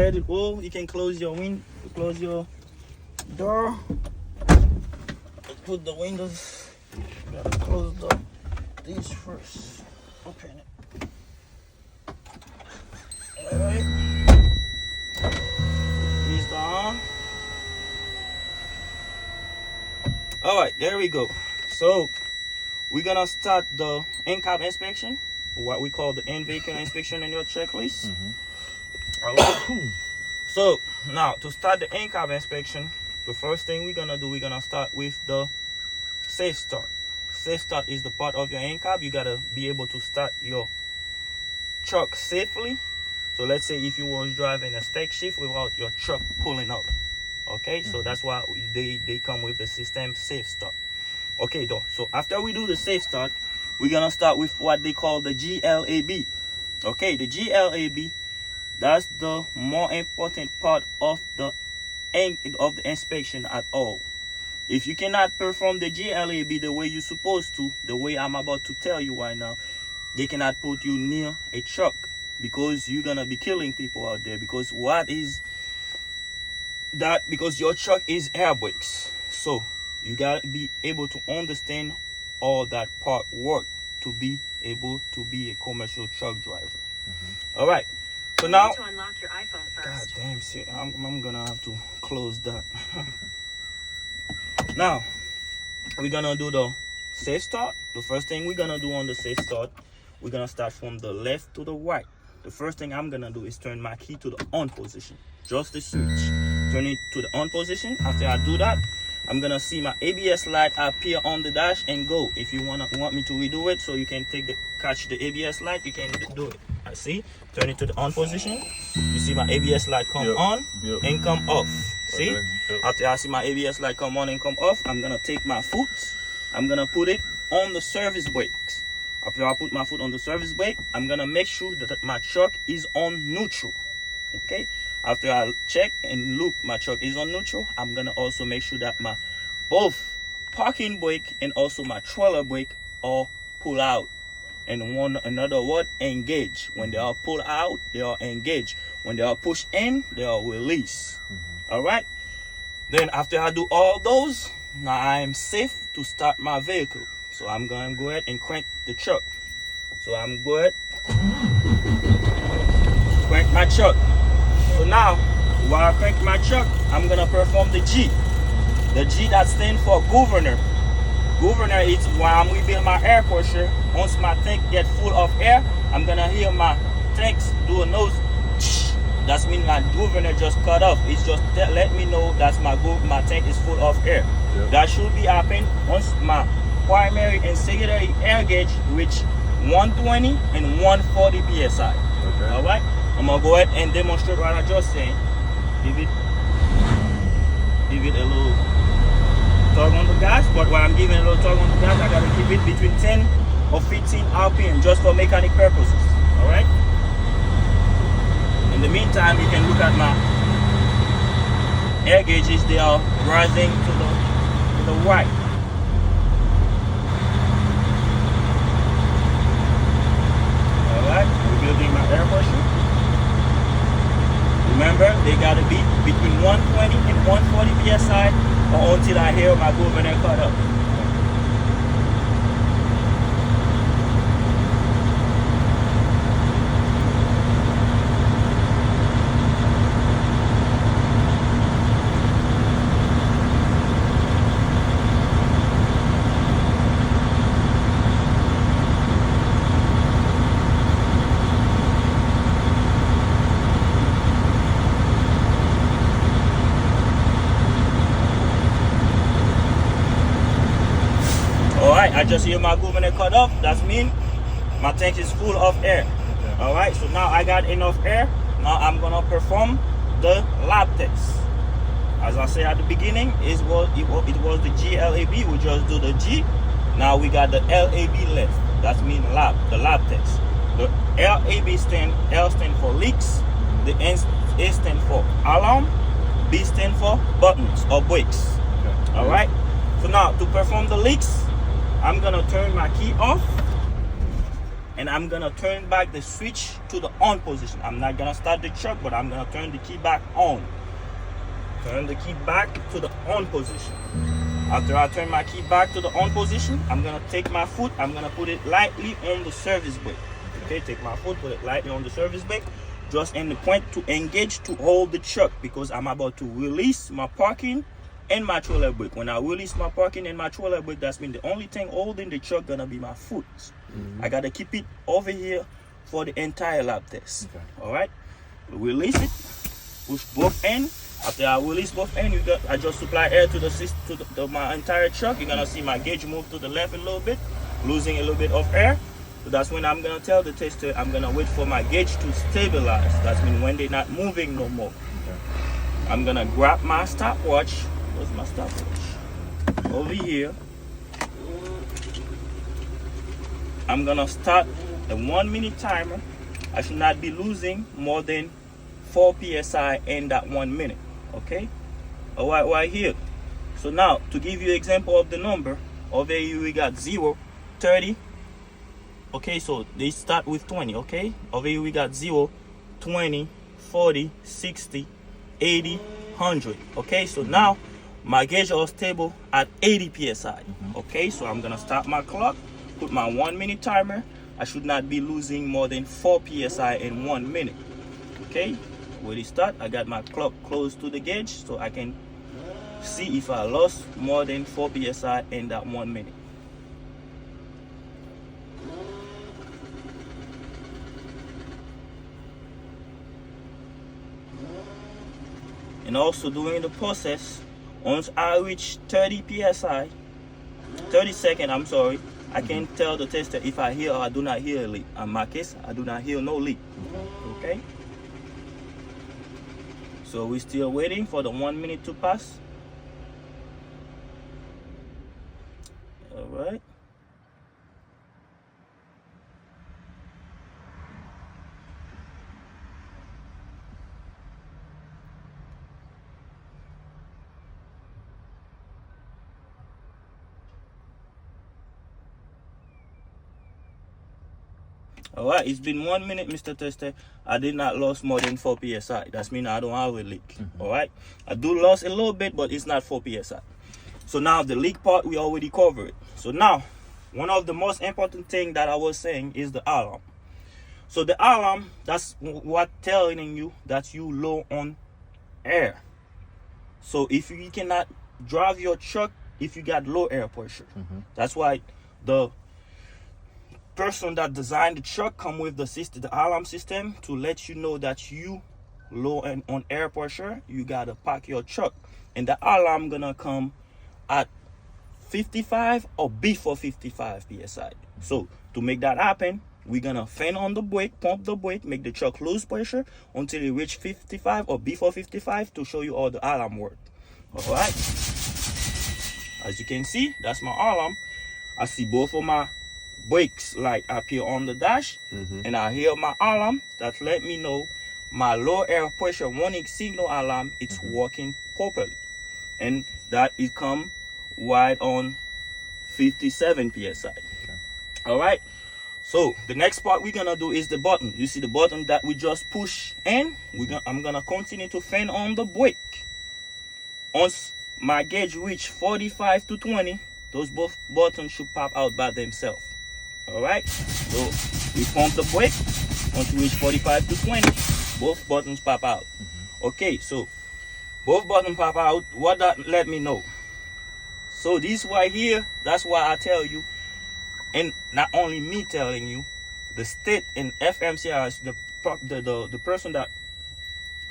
let it go. You can close your door. Put the windows. You gotta close these first. Open it. Alright. These down. Alright, there we go. So we're gonna start the in-cab inspection, what we call the in-vehicle inspection in your checklist. Alright. So now to start the in-cab inspection, the first thing we're gonna do, we're gonna start with the safe start. Safe start is the part of your in-cab. You gotta be able to start your truck safely. So let's say if you was driving a stick shift without your truck pulling up. Okay, so that's why they come with the system safe start. Okay though, so after we do the safe start, we're gonna start with what they call the GLAB. Okay, the GLAB, that's the more important part of the inspection at all. If you cannot perform the GLAB the way you're supposed to, the way I'm about to tell you right now, they cannot put you near a truck, because you're gonna be killing people out there. Because what is that? Because your truck is air brakes, so you gotta be able to understand all that part work to be able to be a commercial truck driver. All right, so now to unlock your iPhone first. God damn, see, I'm gonna have to close that. Now we're gonna do the safe start. The first thing we're gonna do on the safe start, we're gonna start from the left to the right. The first thing I'm gonna do is turn my key to the on position, just the switch. Turn it to the on position. After I do that, I'm gonna see my ABS light appear on the dash and go. If you want me to redo it so you can catch the ABS light, you can do it. I see. Turn it to the on position. You see my ABS light come on and come off. See? After I see my ABS light come on and come off, I'm gonna take my foot. I'm gonna put it on the service brakes. After I put my foot on the service brake, I'm gonna make sure that my truck is on neutral. Okay? After I check and look, my truck is on neutral, I'm gonna also make sure that my both parking brake and also my trailer brake are pull out. And another word, engage. When they are pulled out, they are engaged. When they are pushed in, they are released. All right. Then after I do all those, now I am safe to start my vehicle. So I'm gonna go ahead and crank the truck. So I'm going to crank my truck. So now, while I crank my truck, I'm gonna perform the G. The G that stands for governor. Governor is while I'm rebuilding my air pressure. Once my tank gets full of air, I'm gonna hear my tanks do a nose. That means my governor just cut off. It's just let me know that my tank is full of air. That should be happening once my primary and secondary air gauge reach 120 and 140 psi. Okay. All right, I'm gonna go ahead and demonstrate what I just saying. Give it a little tug on the gas, but while I'm giving a little tug on the gas, I gotta keep it between 10 or 15 RPM just for mechanic purposes. All right. In the meantime, you can look at my air gauges. They are rising to the right. Alright, we're building my air pressure. Remember, they gotta be between 120 and 140 psi or until I hear my governor cut up. I just hear my governor cut off. That means my tank is full of air. Okay. All right, so now I got enough air. Now I'm gonna perform the lab test. As I said at the beginning, it was the GLAB. We just do the G. Now we got the LAB left. That means lab, the lab test. The LAB L stand for leaks. The A stand for alarm. B stand for buttons or brakes. Okay. All right. So now to perform the leaks, I'm gonna turn my key off and I'm gonna turn back the switch to the on position. I'm not gonna start the truck, but I'm gonna turn the key back on. Turn the key back to the on position. After I turn my key back to the on position, I'm gonna take my foot, I'm gonna put it lightly on the service brake. Okay, take my foot, put it lightly on the service brake, just in the point to engage to hold the truck, because I'm about to release my parking and my trailer brake. When I release my parking and my trailer brake, that's mean the only thing holding the truck gonna be my foot. I gotta keep it over here for the entire lap test. Okay. All right, release it, push both ends. After I release both ends, I just supply air to the system, to my entire truck. You're gonna see my gauge move to the left a little bit, losing a little bit of air. So that's when I'm gonna tell the tester I'm gonna wait for my gauge to stabilize. That means when they're not moving no more. Okay. I'm gonna grab my stopwatch. Where's my stopwatch? Over here. I'm gonna start a 1 minute timer. I should not be losing more than 4 psi in that 1 minute. Okay, all right here. So now to give you an example of the number, over here we got 0, 30. Okay, so they start with 20. Okay, over here we got 0, 20, 40, 60, 80, 100. Okay, so now my gauge is stable at 80 psi. Okay, so I'm gonna start my clock, put my 1 minute timer. I should not be losing more than 4 psi in 1 minute. Okay, when it start, I got my clock close to the gauge so I can see if I lost more than 4 psi in that 1 minute. And also during the process, once I reach 30 psi, 30 seconds, I'm sorry, I can tell the tester if I hear or I do not hear a leak. In my case, I do not hear no leak. Okay? So we're still waiting for the 1 minute to pass. All right. All right, it's been 1 minute, Mr. Tester. I did not lose more than 4 psi. That means I don't have a leak. All right, I do lose a little bit, but it's not 4 psi. So now the leak part, we already covered. So now, one of the most important thing that I was saying is the alarm. So the alarm, that's what telling you that you low on air. So if you cannot drive your truck if you got low air pressure, that's why the person that designed the truck come with the system, the alarm system, to let you know that you low on air pressure. You gotta park your truck, and the alarm gonna come at 55 or before 55 psi. So to make that happen, we're gonna fan on the brake, pump the brake, make the truck lose pressure until it reach 55 or before 55 to show you all the alarm work. All right, as you can see, that's my alarm. I see both of my brakes light appear on the dash, and I hear my alarm that let me know my low air pressure warning signal alarm, it's working properly, and that it come right on 57 psi. Okay. All right, so the next part we're gonna do is the button. You see the button that we just push in. I'm gonna continue to fan on the brake. Once my gauge reach 45 to 20, those both buttons should pop out by themselves. All right, so we pump the brake. Once we reach 45 to 20, both buttons pop out. Okay, so both buttons pop out. What that let me know? So this right here, that's why I tell you, and not only me telling you, the state and FMCRS, the person that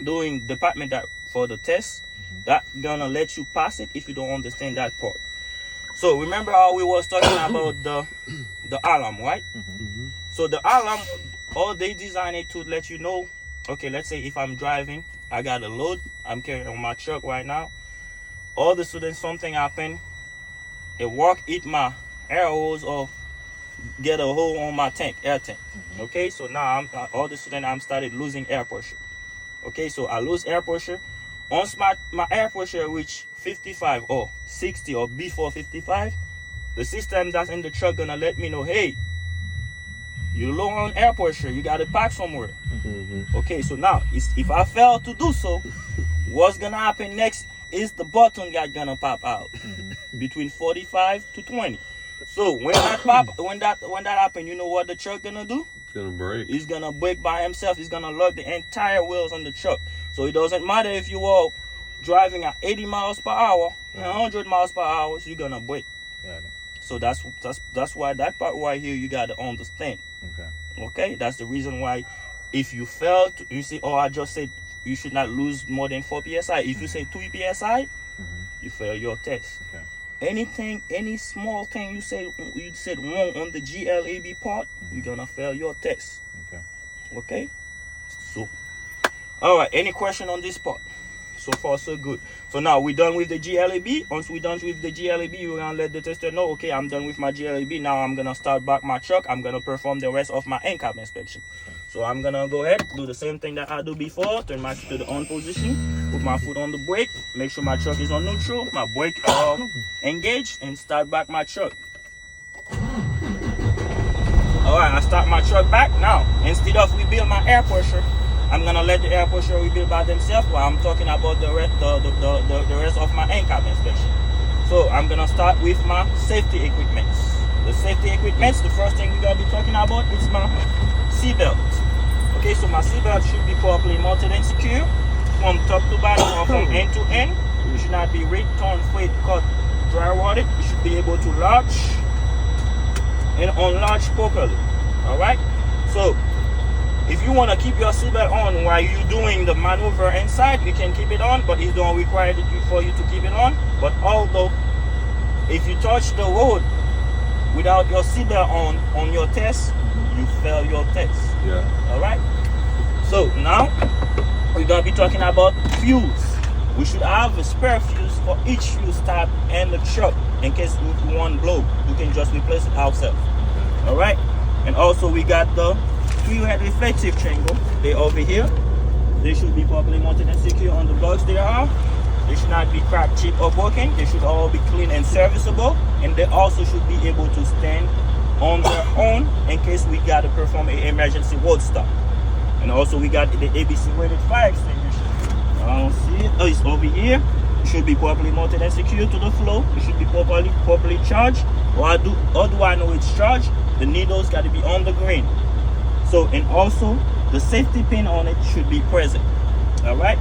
doing department that for the test, that gonna let you pass it if you don't understand that part. So remember how we was talking about the alarm, right? So the alarm, all they designed it to let you know, okay, let's say if I'm driving, I got a load, I'm carrying on my truck right now. All of a sudden something happened, a rock hit my air hose or get a hole on my tank, air tank. Okay, so now all of a sudden I'm started losing air pressure. Okay, so I lose air pressure. Once my air pressure reach 55 or 60 or before 55, the system that's in the truck gonna let me know, hey, You're low on air pressure. You got to pack somewhere. Okay, so now if I fail to do so, what's gonna happen next is the button got gonna pop out between 45 to 20. So when that happen, you know what the truck gonna do? It's gonna break. He's gonna break by himself. He's gonna lock the entire wheels on the truck. So it doesn't matter if you are driving at 80 miles per hour, 100 miles per hour, so you're gonna break. Got it. So that's why that part right here you gotta understand. Okay, that's the reason why if you fail to, you say, oh, I just said you should not lose more than 4 psi. If you say 2 psi, you fail your test. Okay. Anything, any small thing you said wrong on the GLAB part, you're gonna fail your test. Okay. So, all right. Any question on this part? So far, so good. So now we're done with the GLAB. Once we're done with the GLAB, we're gonna let the tester know, okay, I'm done with my GLAB. Now I'm gonna start back my truck. I'm gonna perform the rest of my NCAP inspection. So I'm gonna go ahead, do the same thing that I do before. Turn my to the on position, put my foot on the brake, make sure my truck is on neutral, my brake engaged, and start back my truck. All right, I start my truck back. Now, instead of rebuild my air pressure, I'm gonna let the air pressure rebuild by themselves while I'm talking about the rest of my NCAP inspection. So I'm gonna start with my safety equipments. The safety equipments, the first thing we're gonna be talking about is my seatbelt. Okay, so my seatbelt should be properly mounted and secure from top to bottom or from end to end. It should not be ripped, torn, frayed, cut, dry rotted. You should be able to latch and unlatch properly. All right. So if you want to keep your seatbelt on while you're doing the maneuver inside, you can keep it on, but it don't require it for you to keep it on. But although if you touch the road without your seatbelt on your test, you fail your test. Yeah. All right. So now we're gonna be talking about fuse. We should have a spare fuse for each fuse tab in the truck in case one blow. We can just replace it ourselves. All right. And also we got the 3-head reflective triangle. They're over here. They should be properly mounted and secure on the box they are. They should not be cracked, cheap, or broken. They should all be clean and serviceable. And they also should be able to stand on their own in case we got to perform an emergency road stop. And also we got the ABC rated fire extinguisher. I don't see it. Oh, it's over here. It should be properly mounted and secured to the floor. It should be properly charged. Or do I know it's charged? The needles got to be on the green. So, and also the safety pin on it should be present. All right,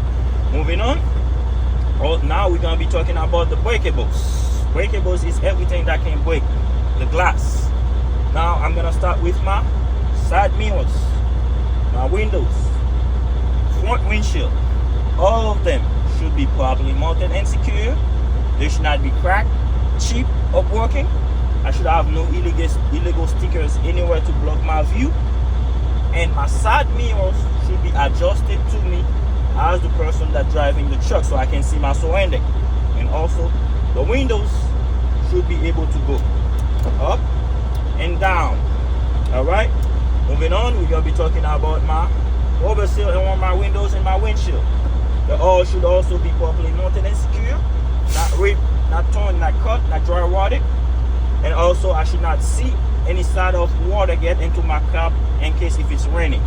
moving on. Now we're gonna be talking about the breakables. Breakables is everything that can break the glass. Now I'm gonna start with my side mirrors, my windows, front windshield. All of them should be properly mounted and secure. They should not be cracked, cheap, or broken. I should have no illegal stickers anywhere to block my view. And my side mirrors should be adjusted to me as the person that's driving the truck so I can see my surrounding. And also the windows should be able to go up and down. All right, moving on, we're gonna be talking about my rubber seal on my windows and my windshield. They all should also be properly mounted and secure, not ripped, not torn, not cut, not dry rotted. And also I should not see any side of water get into my car in case if it's raining.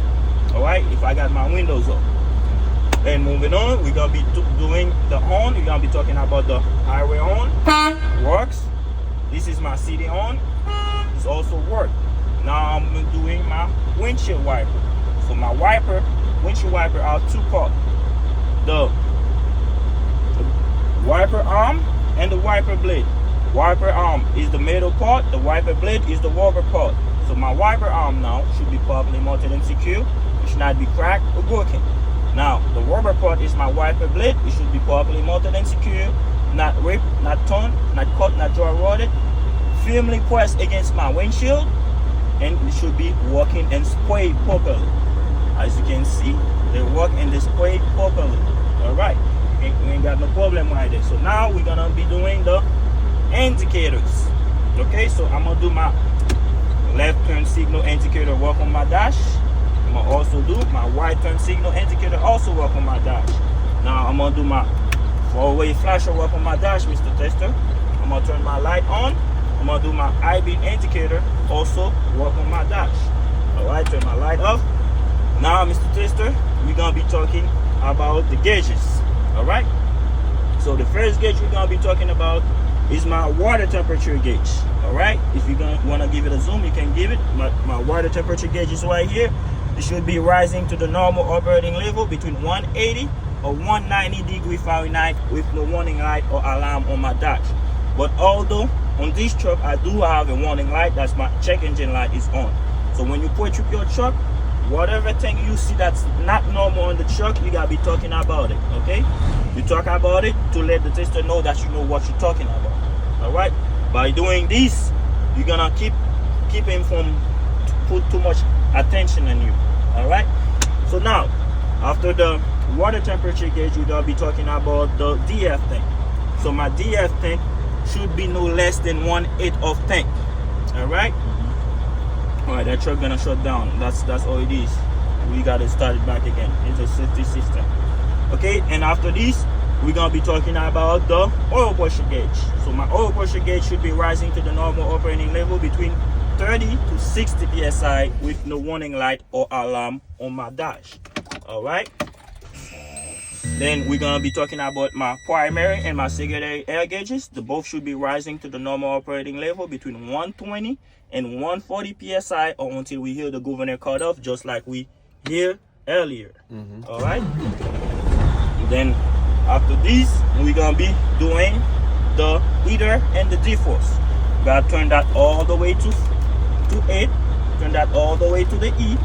All right, if I got my windows up. Then moving on, we're gonna be doing the horn. We're gonna be talking about the highway horn. Works. This is my city horn. This also works. Now I'm doing my windshield wiper. So my windshield wiper are two parts. The wiper arm and the wiper blade. Wiper arm is the middle part, the wiper blade is the rubber part. So my wiper arm now should be properly mounted and secure. It should not be cracked or broken. Now the rubber part is my wiper blade. It should be properly mounted and secure, not ripped, not torn, not cut, not dry rotted. Firmly pressed against my windshield, and it should be working and sprayed properly. As you can see, they work and they spray properly. All right, we ain't got no problem right there. So now we're gonna be doing the indicators. Okay, so I'm gonna do my left turn signal indicator work on my dash. I'm gonna also do my right turn signal indicator also work on my dash. Now I'm gonna do my forward flasher work on my dash, Mr. Tester. I'm gonna turn my light on. I'm gonna do my high beam indicator also work on my dash. All right, turn my light off. Now, Mr. Tester, we're gonna be talking about the gauges. All right. So the first gauge we're gonna be talking about is my water temperature gauge. All right. If you're gonna wanna give it a zoom, you can give it. My water temperature gauge is right here. It should be rising to the normal operating level between 180 or 190 degrees Fahrenheit with no warning light or alarm on my dash. But although on this truck I do have a warning light, that's my check engine light is on. So when you put your truck, whatever thing you see that's not normal on the truck, you gotta be talking about it. Okay, you talk about it to let the tester know that you know what you're talking about. All right, by doing this, you're gonna keep him from put too much attention on you. All right, so now after the water temperature gauge, we're gonna be talking about the DF tank. So my DF tank should be no less than 1/8 of tank. All right. All right, that truck gonna shut down. That's all it is. We gotta start it back again. It's a safety system. Okay, and after this, we're gonna be talking about the oil pressure gauge. So my oil pressure gauge should be rising to the normal operating level between 30 to 60 psi with no warning light or alarm on my dash. All right. Then we're gonna be talking about my primary and my secondary air gauges. The both should be rising to the normal operating level between 120 and 140 psi or until we hear the governor cut off, just like we hear earlier. All right. Then after this, we're gonna be doing the heater and the defrost. Gotta turn that all the way to 8, turn that all the way to the E,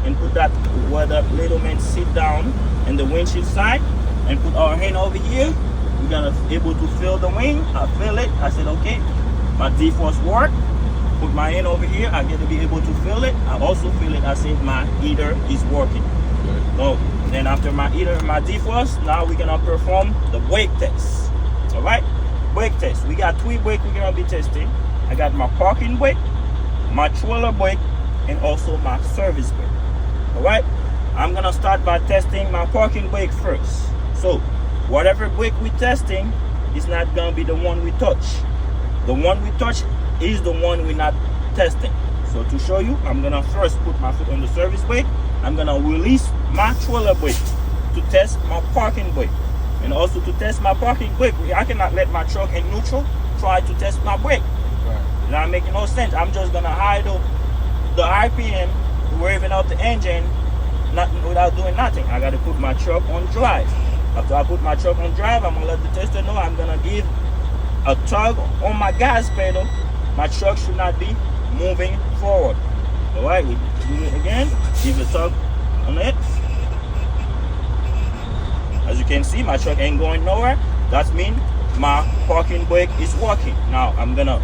and put that where the little man sit down in the windshield side, and put our hand over here. We're gonna able to feel the wing. I feel it. I said okay, my defrost work. Put my hand over here. I get to be able to feel it. I also feel it. I said my heater is working. So then after my heater and my defrost, now we're gonna perform the brake test. All right, brake test. We got 3 brakes we're gonna be testing. I got my parking brake, my trailer brake, and also my service brake. All right, I'm gonna start by testing my parking brake first. So whatever brake we're testing is not gonna be the one we touch. The one we touch is the one we're not testing. So to show you, I'm gonna first put my foot on the service brake. I'm gonna release my trailer brake to test my parking brake, and also to test my parking brake. I cannot let my truck in neutral try to test my brake. Right. Not making no sense. I'm just gonna idle the RPM, revving out the engine, without doing nothing. I gotta put my truck on drive. After I put my truck on drive, I'm gonna let the tester know I'm gonna give a tug on my gas pedal. My truck should not be moving forward. All right, we do it again. Give a tug on it. As you can see, my truck ain't going nowhere. That means my parking brake is working. Now I'm gonna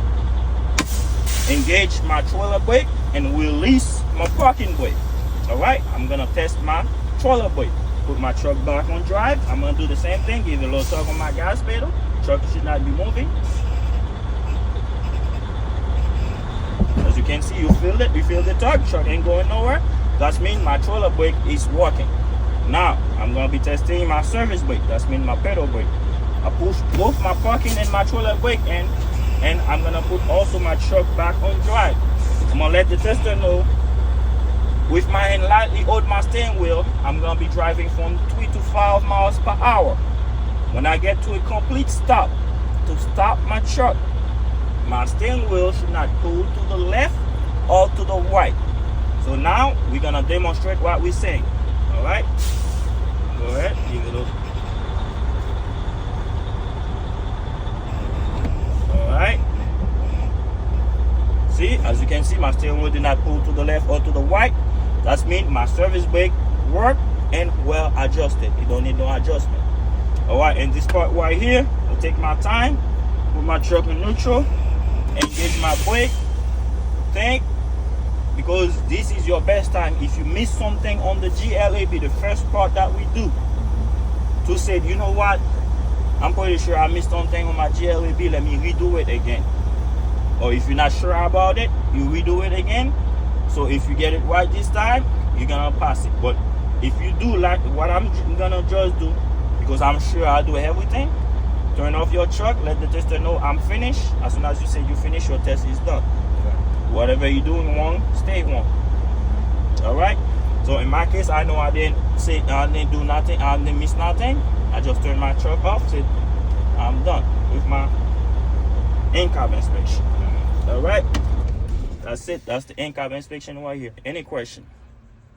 engage my trailer brake and release my parking brake. All right, I'm gonna test my trailer brake. Put my truck back on drive. I'm gonna do the same thing. Give a little tug on my gas pedal. Truck should not be moving. As you can see, you feel it. You feel the tug. Truck ain't going nowhere. That means my trailer brake is working. Now I'm gonna be testing my service brake. That means my pedal brake. I push both my parking and my trailer brake in, and I'm gonna put also my truck back on drive. I'm gonna let the tester know. With my hand lightly hold my steering wheel, I'm gonna be driving from 3 to 5 miles per hour. When I get to a complete stop, to stop my truck, my steering wheel should not pull to the left or to the right. So now we're gonna demonstrate what we're saying. All right, go ahead, give it a. All right. See, as you can see, my steering wheel did not pull to the left or to the right. That means my service brake work and well adjusted. You don't need no adjustment. All right, and this part right here, I'll take my time, put my truck in neutral, engage my brake tank, because this is your best time. If you miss something on the GLAB, the first part that we do, to say, you know what, I'm pretty sure I missed something on my GLAB, let me redo it again. Or if you're not sure about it, you redo it again. So if you get it right this time, you're gonna pass it. But if you do like what I'm gonna just do, because I'm sure I do everything, turn off your truck, let the tester know I'm finished. As soon as you say you finish, your test is done. Okay. Whatever you're doing wrong, stay wrong. All right. So in my case, I know I didn't do nothing, I didn't miss nothing. I just turned my truck off, said I'm done with my in-cab inspection. All right. That's it. That's the in-cab inspection right here. Any question?